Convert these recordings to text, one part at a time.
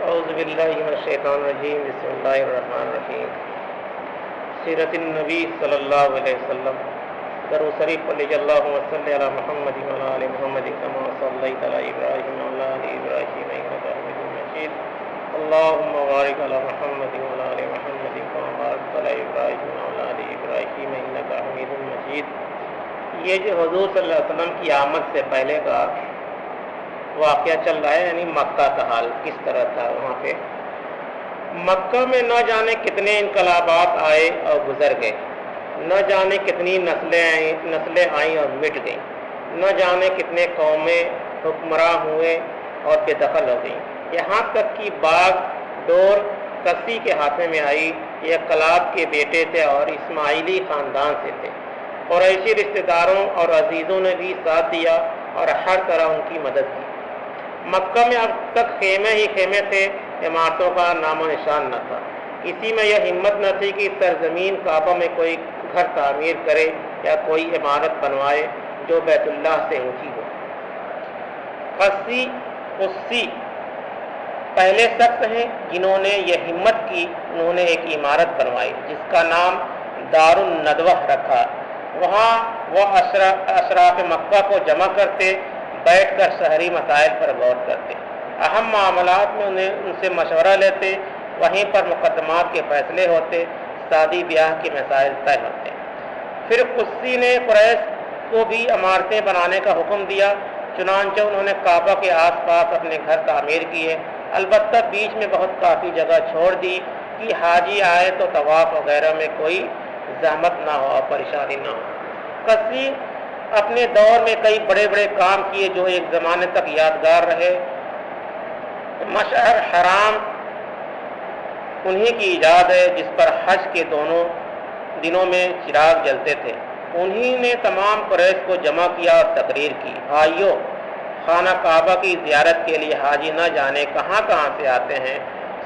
اعوذ باللہ من الشیطان الرجیم بسم اللہ الرحمن الرحیم سیرت النبی صلی اللہ علیہ وسلم درود شریف پڑھ اللہ وصلی علی محمد وعلی آل محمد کما صلیت علی ابراہیم وعلی آل ابراہیم انک حمید مجید اللهم بارک علی محمد وعلی آل محمد کما بارکت علی ابراہیم وعلی آل ابراہیم انک حمید مجید۔ یہ جو حضور صلی اللہ علیہ وسلم کی آمد سے پہلے کا واقعہ چل رہا ہے، یعنی مکہ کا حال کس طرح تھا۔ وہاں پہ مکہ میں نہ جانے کتنے انقلابات آئے اور گزر گئے، نہ جانے کتنی نسلیں آئیں اور مٹ گئیں، نہ جانے کتنے قومیں حکمراں ہوئے اور بے دخل ہو گئیں، یہاں تک کہ باغ ڈور کسی کے ہاتھ میں آئی۔ یہ کلاب کے بیٹے تھے اور اسماعیلی خاندان سے تھے۔ قریشی رشتہ داروں اور عزیزوں نے بھی ساتھ دیا اور ہر طرح ان کی مدد کی۔ مکہ میں اب تک خیمے ہی خیمے تھے، عمارتوں کا نام و نشان نہ تھا۔ کسی میں یہ ہمت نہ تھی کہ سرزمین کعبہ میں کوئی گھر تعمیر کرے یا کوئی عمارت بنوائے جو بیت اللہ سے اونچی ہو۔ قسی پہلے شخص ہیں جنہوں نے یہ ہمت کی، انہوں نے ایک عمارت بنوائی جس کا نام دار الندوہ رکھا۔ وہاں وہ اشراف مکہ کو جمع کرتے، بیٹھ کر شہری مسائل پر غور کرتے، اہم معاملات میں ان سے مشورہ لیتے، وہیں پر مقدمات کے فیصلے ہوتے، شادی بیاہ کے مسائل طے ہوتے۔ پھر قسی نے قریش کو بھی عمارتیں بنانے کا حکم دیا، چنانچہ انہوں نے کعبہ کے آس پاس اپنے گھر تعمیر کیے، البتہ بیچ میں بہت کافی جگہ چھوڑ دی کہ حاجی آئے تو طواف وغیرہ میں کوئی زحمت نہ ہو اور پریشانی نہ ہو۔ قسی اپنے دور میں کئی بڑے بڑے کام کیے جو ایک زمانے تک یادگار رہے۔ مشعر حرام انہی کی ایجاد ہے جس پر حج کے دونوں دنوں میں چراغ جلتے تھے۔ انہی نے تمام قریش کو جمع کیا اور تقریر کی، بھائیو، خانہ کعبہ کی زیارت کے لیے حاجی نہ جانے کہاں کہاں سے آتے ہیں،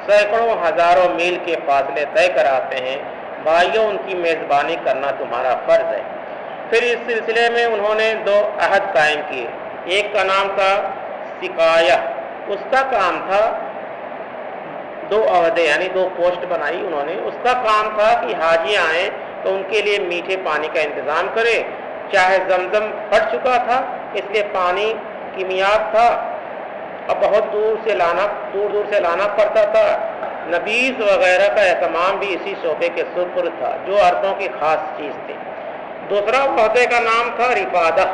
سینکڑوں ہزاروں میل کے فاصلے طے کر آتے ہیں، بھائیو ان کی میزبانی کرنا تمہارا فرض ہے۔ پھر اس سلسلے میں انہوں نے 2 عہد قائم کیے۔ ایک کا نام تھا سقایہ، اس کا کام تھا 2 عہدے یعنی 2 پوسٹ بنائی انہوں نے۔ اس کا کام تھا کہ حاجی آئیں تو ان کے لیے میٹھے پانی کا انتظام کرے، چاہے زمزم پھٹ چکا تھا اس لیے پانی کی میعاد تھا اور بہت دور دور سے لانا پڑتا تھا، نبیذ وغیرہ کا اہتمام بھی اسی شعبے کے سپرد تھا جو عربوں کی خاص چیز تھی۔ دوسرا عہدے کا نام تھا رفادہ۔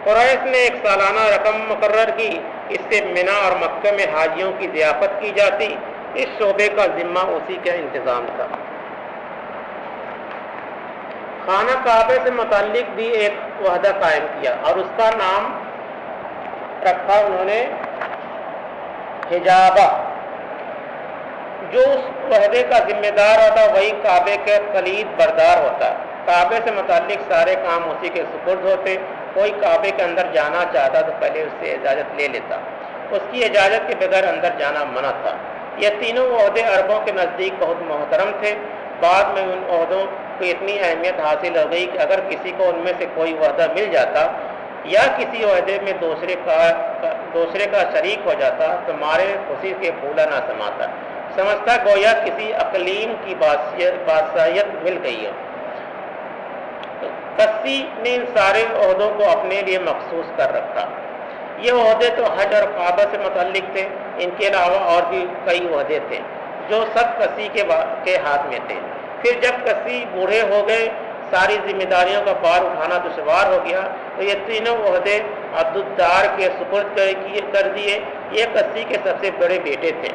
قریش نے ایک سالانہ رقم مقرر کی، اس سے منی اور مکہ میں حاجیوں کی ضیافت کی جاتی، اس شعبے کا ذمہ اسی کا انتظام تھا۔ خانہ کعبے سے متعلق بھی ایک عہدہ قائم کیا اور اس کا نام رکھا انہوں نے حجابہ۔ جو اس عہدے کا ذمہ دار ہوتا وہی کعبے کے کلید بردار ہوتا۔ کعبے سے متعلق سارے کام اسی کے سپرد ہوتے۔ کوئی کعبے کے اندر جانا چاہتا تو پہلے اس سے اجازت لے لیتا، اس کی اجازت کے بغیر اندر جانا منع تھا۔ یہ تینوں عہدے عربوں کے نزدیک بہت محترم تھے۔ بعد میں ان عہدوں کو اتنی اہمیت حاصل ہو گئی کہ اگر کسی کو ان میں سے کوئی عہدہ مل جاتا یا کسی عہدے میں دوسرے کا شریک ہو جاتا تو مارے خوشی کے پھولا نہ سمجھتا گویا کسی اقلیم کی بادشاہیت مل گئی ہو۔ قسی نے ان سارے عہدوں کو اپنے لیے مخصوص کر رکھا۔ یہ عہدے تو حج اور کعبہ سے متعلق تھے، ان کے علاوہ اور بھی کئی عہدے تھے جو سب قسی کے ہاتھ میں تھے۔ پھر جب قسی بوڑھے ہو گئے، ساری ذمہ داریوں کا بار اٹھانا دشوار ہو گیا تو یہ تینوں عہدے عبدالدار کے سپرد کر دیے۔ یہ قسی کے سب سے بڑے بیٹے تھے۔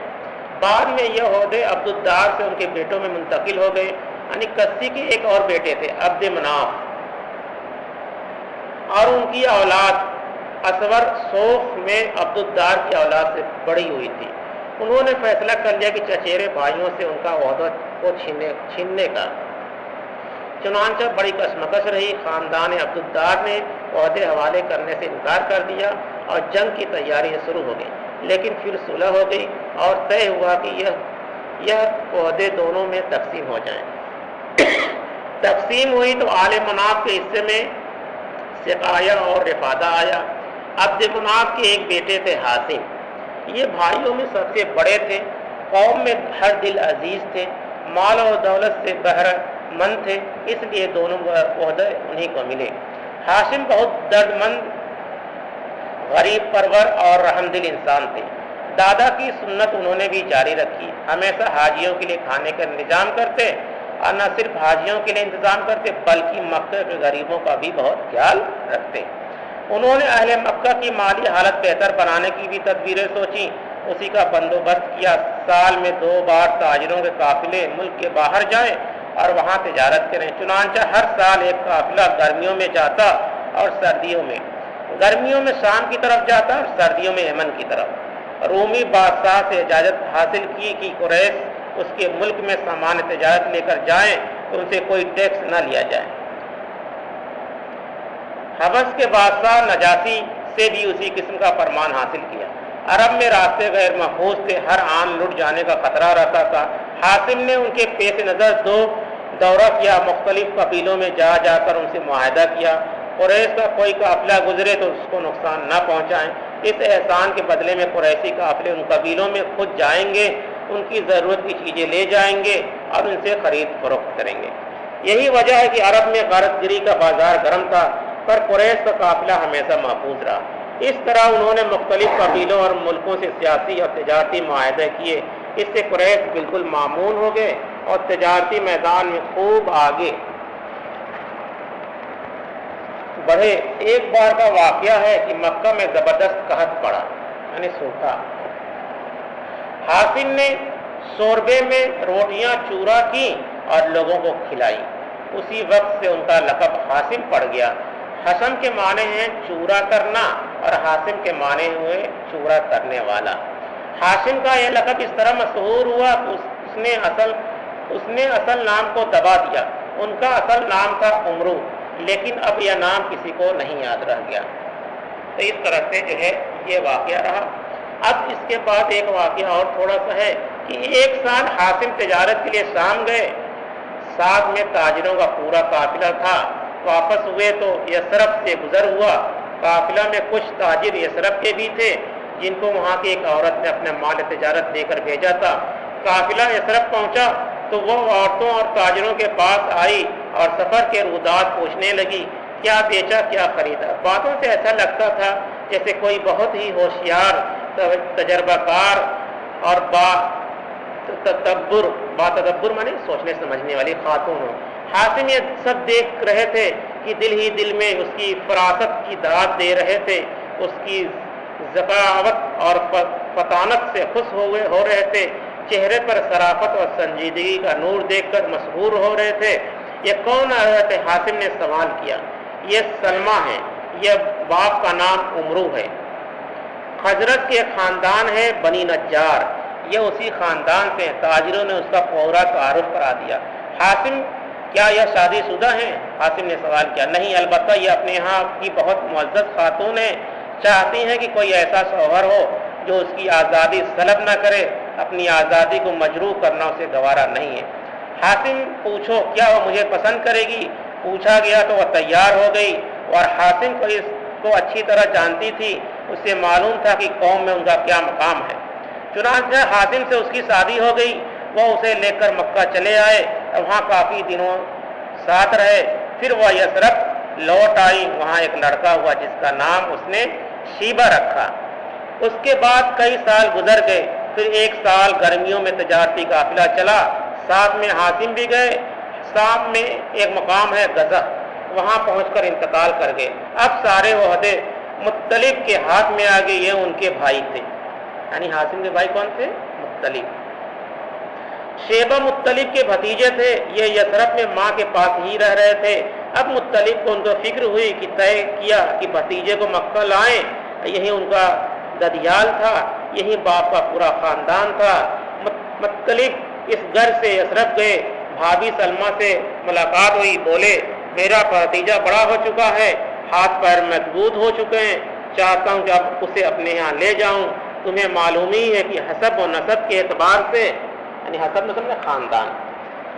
بعد میں یہ عہدے عبدالدار سے ان کے بیٹوں میں منتقل ہو گئے، یعنی قسی کے ایک اور بیٹے تھے عبد مناف، اور ان کی اولاد اصور سوف میں عبدالدار کی اولاد سے بڑی ہوئی تھی۔ انہوں نے فیصلہ کر لیا کہ چچیرے بھائیوں سے ان کا عہدہ کو چھیننے کا۔ چنانچہ بڑی کشمکش رہی۔ خاندان عبدالدار نے عہدے حوالے کرنے سے انکار کر دیا اور جنگ کی تیاریاں شروع ہو گئیں، لیکن پھر صلح ہو گئی اور طے ہوا کہ یہ عہدے دونوں میں تقسیم ہو جائیں۔ تقسیم ہوئی تو آل مناف کے حصے میں سقایہ اور رفادہ آیا۔ عبد مناف کے ایک بیٹے تھے حاسم، یہ بھائیوں میں سب سے بڑے تھے قوم میں ہر دل عزیز تھے، مال و دولت سے بہرہ مند تھے، اس لیے دونوں عہدے انہیں کو ملے۔ ہاشم بہت درد مند، غریب پرور اور رحم دل انسان تھے۔ دادا کی سنت انہوں نے بھی جاری رکھی، ہمیشہ حاجیوں کے لیے کھانے کا انتظام کرتے، اور نہ صرف حاجیوں کے لیے انتظام کرتے بلکہ مکہ کے غریبوں کا بھی بہت خیال رکھتے۔ انہوں نے اہل مکہ کی مالی حالت بہتر بنانے کی بھی تدبیریں سوچیں، اسی کا بندوبست کیا۔ سال میں 2 بار تاجروں کے قافلے ملک کے باہر جائیں اور وہاں تجارت کریں، چنانچہ ہر سال ایک قافلہ گرمیوں میں جاتا اور گرمیوں میں شام کی طرف جاتا اور سردیوں میں یمن کی طرف۔ رومی بادشاہ سے اجازت حاصل کی کہ قریش اس کے ملک میں سامان تجارت لے کر جائیں تو ان سے کوئی ٹیکس نہ لیا جائے۔ حبش کے بادشاہ نجاشی سے بھی اسی قسم کا فرمان حاصل کیا۔ عرب میں راستے غیر محفوظ تھے، ہر آن لٹ جانے کا خطرہ رہتا تھا۔ حاتم نے ان کے پیش نظر دورہ کیا، مختلف قبیلوں میں جا کر ان سے معاہدہ کیا، قریش کا کوئی قافلہ گزرے تو اس کو نقصان نہ پہنچائیں۔ اس احسان کے بدلے میں قریشی قافلے ان قبیلوں میں خود جائیں گے، ان کی ضرورت کی چیزیں لے جائیں گے اور ان سے خرید فروخت کریں گے۔ یہی وجہ ہے کہ عرب میں غارت گری کا بازار گرم تھا، پر قریش کا قافلہ ہمیشہ محفوظ رہا۔ اس طرح انہوں نے مختلف قبیلوں اور ملکوں سے سیاسی اور تجارتی معاہدے کیے، اس سے قریش بالکل معمون ہو گئے اور تجارتی میدان میں خوب آگے بڑھے۔ ایک بار کا واقعہ ہے کہ مکہ میں زبردست قحط پڑا، یعنی سوکھا۔ حاتم نے شوربے میں روٹیاں چورا کی اور لوگوں کو کھلائی، اسی وقت سے ان کا لقب حاسم پڑ گیا۔ حسم کے معنی ہیں چورا کرنا اور حاسم کے معنی ہوئے چورا کرنے والا۔ حاسم کا یہ لقب اس طرح مشہور ہوا کہ اس نے اصل نام کو دبا دیا۔ ان کا اصل نام تھا عمرو، لیکن اب یہ نام کسی کو نہیں یاد رہ گیا۔ تو اس طرح سے جو ہے یہ واقعہ رہا۔ اب اس کے بعد ایک واقعہ اور تھوڑا سا ہے کہ ایک سال حاسم تجارت کے لیے شام گئے، ساتھ میں تاجروں کا پورا قافلہ تھا۔ واپس ہوئے تو یثرب سے گزر ہوا، قافلہ میں کچھ تاجر یثرب کے بھی تھے جن کو وہاں کی ایک عورت نے اپنے مال تجارت دے کر بھیجا تھا۔ قافلہ یثرب پہنچا تو وہ عورتوں اور تاجروں کے پاس آئی اور سفر کے رودات پوچھنے لگی، کیا بیچا کیا خریدا۔ باتوں سے ایسا لگتا تھا جیسے کوئی بہت ہی ہوشیار، تجربہ کار اور باتدبر مانے سوچنے سمجھنے والی خاتون ہو۔ حاتم یہ سب دیکھ رہے تھے کہ دل ہی دل میں اس کی فراست کی داد دے رہے تھے، اس کی ذکاوت اور فطانت سے خوش ہو رہے تھے، چہرے پر صرافت اور سنجیدگی کا نور دیکھ کر مسحور ہو رہے تھے۔ یہ کون آ رہے تھے؟ حاتم نے سوال کیا۔ یہ سلمہ ہے، یہ باپ کا نام عمرو ہے، خزرج کے خاندان ہے بنی نجار، یہ اسی خاندان سے ہیں۔ تاجروں نے اس کا پورا تعارف کرا دیا۔ حاتم کیا یہ شادی شدہ ہیں؟ حاتم نے سوال کیا۔ نہیں، البتہ یہ اپنے یہاں کی بہت معزز خاتون ہے، چاہتی ہیں کہ کوئی ایسا شوہر ہو جو اس کی آزادی سلب نہ کرے، اپنی آزادی کو مجروح کرنا اسے گوارا نہیں ہے۔ حاتم پوچھو کیا وہ مجھے پسند کرے گی؟ پوچھا گیا تو وہ تیار ہو گئی، اور حاتم کو اس کو اچھی طرح جانتی تھی، اس سے معلوم تھا کہ قوم میں ان کا کیا مقام ہے۔ چنانچہ حاتم سے اس کی شادی ہو گئی، وہ اسے لے کر مکہ چلے آئے، وہاں کافی دنوں ساتھ رہے۔ پھر وہ یثرب لوٹ آئی، وہاں ایک لڑکا ہوا جس کا نام اس نے شیبہ رکھا۔ اس کے بعد کئی سال گزر گئے، پھر ایک سال گرمیوں میں تجارتی قافلہ چلا، ساتھ میں حاتم بھی گئے۔ شام میں ایک مقام ہے غزہ، وہاں پہنچ کر انتقال کر گئے۔ اب سارے عہدے مطلب کے ہاتھ میں آ گئے، یہ ان کے بھائی تھے، یعنی حاتم کے بھائی کون تھے؟ مطلب۔ شیبہ مطلب کے بھتیجے تھے، یہ یثرب میں ماں کے پاس ہی رہ رہے تھے۔ اب مطلب کو ان کو فکر ہوئی کہ طے کیا کہ بھتیجے کو مکہ لائیں، یہی ان کا ددیال تھا، یہی باپ کا پورا خاندان تھا۔ مطلب اس گھر سے یثرب گئے، بھابھی سلمہ سے ملاقات ہوئی، بولے میرا بھتیجا بڑا ہو چکا ہے، ہاتھ پیر مضبوط ہو چکے ہیں، چاہتا ہوں کہ اب اسے اپنے یہاں لے جاؤں۔ تمہیں معلوم ہی ہے کہ حسب و نسب کے اعتبار سے، یعنی حسب نسب میں خاندان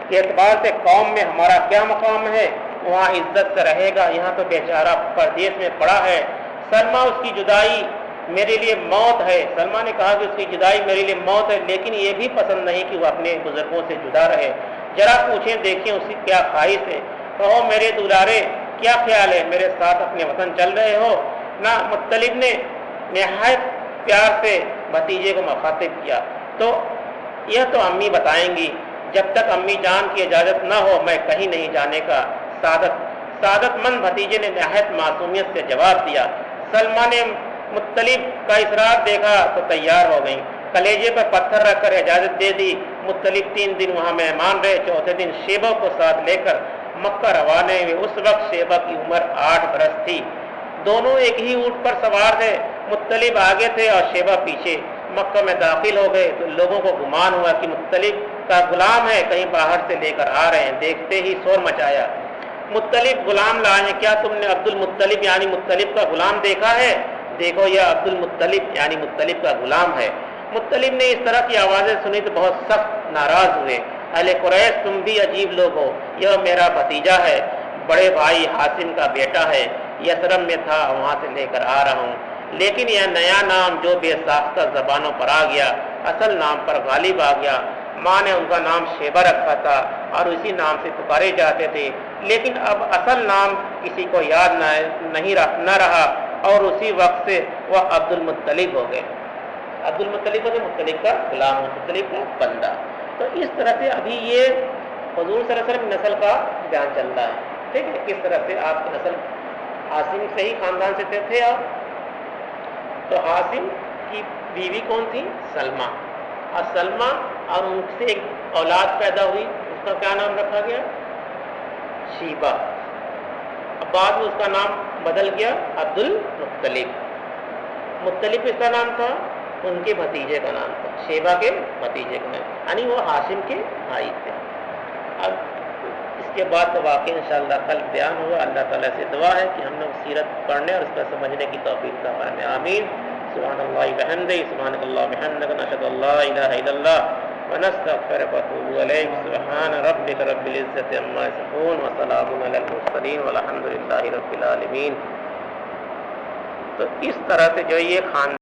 کے اعتبار سے قوم میں ہمارا کیا مقام ہے، وہاں عزت سے رہے گا، یہاں تو بیچارہ پردیس میں پڑا ہے۔ سلمہ اس کی جدائی میرے لیے موت ہے. سلمہ نے کہا کہ اس کی جدائی میرے لیے موت ہے، لیکن یہ بھی پسند نہیں کہ وہ اپنے بزرگوں سے جدا رہے. ذرا پوچھیں دیکھیں اس کی کیا خواہش ہے. کہو میرے دلارے کیا خیال ہے، میرے ساتھ اپنے وطن چل رہے ہو نا. مطلب نے نہایت پیار سے بھتیجے کو مخاطب کیا. تو یہ تو امی بتائیں گی، جب تک امی جان کی اجازت نہ ہو میں کہیں نہیں جانے کا. سعادت مند بھتیجے نے نہایت معصومیت سے جواب دیا. سلمہ نے مطلب کا اصرار دیکھا تو تیار ہو گئیں، کلیجے پر پتھر رکھ کر اجازت دے دی. مطلب 3 دن وہاں مہمان رہے. چوتھے دن شیبہ کو ساتھ لے کر مکہ روانے ہوئے. اس وقت شیبہ کی عمر 8 برس تھی. دونوں ایک ہی اونٹ پر سوار تھے. مطلب آگے تھے اور شیبہ پیچھے. مکہ میں داخل ہو گئے تو لوگوں کو گمان ہوا کہ مطلب کا غلام ہے، کہیں باہر سے لے کر آ رہے ہیں. دیکھتے ہی شور مچایا، مطلب غلام لائے ہیں، کیا تم نے عبد المطلب یعنی مطلب کا غلام دیکھا ہے؟ دیکھو یہ عبد المطلب یعنی مطلب کا غلام ہے. مطلب نے اس طرح کی آوازیں سنی تو بہت سخت ناراض ہوئے. اہل قریش تم بھی عجیب لوگ ہو، یہ میرا بھتیجا ہے، بڑے بھائی حاسم کا بیٹا ہے، یثرب میں تھا وہاں سے لے کر آ رہا ہوں. لیکن یہ نیا نام جو بے ساختہ زبانوں پر آ گیا اصل نام پر غالب آ گیا. ماں نے ان کا نام شیبہ رکھا تھا اور اسی نام سے پکارے جاتے تھے، لیکن اب اصل نام کسی کو یاد نہ رہا اور اسی وقت سے وہ عبد المطلب ہو گئے. عبد المطلب ہوتے مطلب کا غلام، مطلب کا بندہ. تو اس طرح سے ابھی یہ حضور صلی اللہ علیہ وسلم نسل کا بیان چل رہا ہے. ٹھیک ہے، کس طرح سے آپ کی نسل عاصم سے ہی خاندان سے تھے آپ. تو عاصم کی بیوی کون تھی؟ سلمہ. اور سلمہ اور ان سے ایک اولاد پیدا ہوئی، اس کا کیا نام رکھا گیا؟ شیبہ. اب بعد میں اس کا نام بدل گیا عبد المطلب. مطلب اس کا نام تھا، ان کے بھتیجے کا نام تھا، شیبہ کے بھتیجے کا نام، یعنی وہ ہاشم کے بھائی تھے. اب اس کے بعد تو واقعی انشاءاللہ کل بیان ہوا. اللہ تعالیٰ سے دعا ہے کہ ہم لوگ سیرت پڑھنے اور اس کا سمجھنے کی توفیق عطا فرمائے. آمین. سبحان اللہ بحمدہ، سبحان اللہ بحمدہ، نشہد ان لا الہ الا اللہ ونستغفرک ونتوب الیک. سبحان ربک رب العزۃ عما یصفون وسلام علی المرسلین والحمد للہ رب العالمین. تو اس طرح سے جو یہ خاندان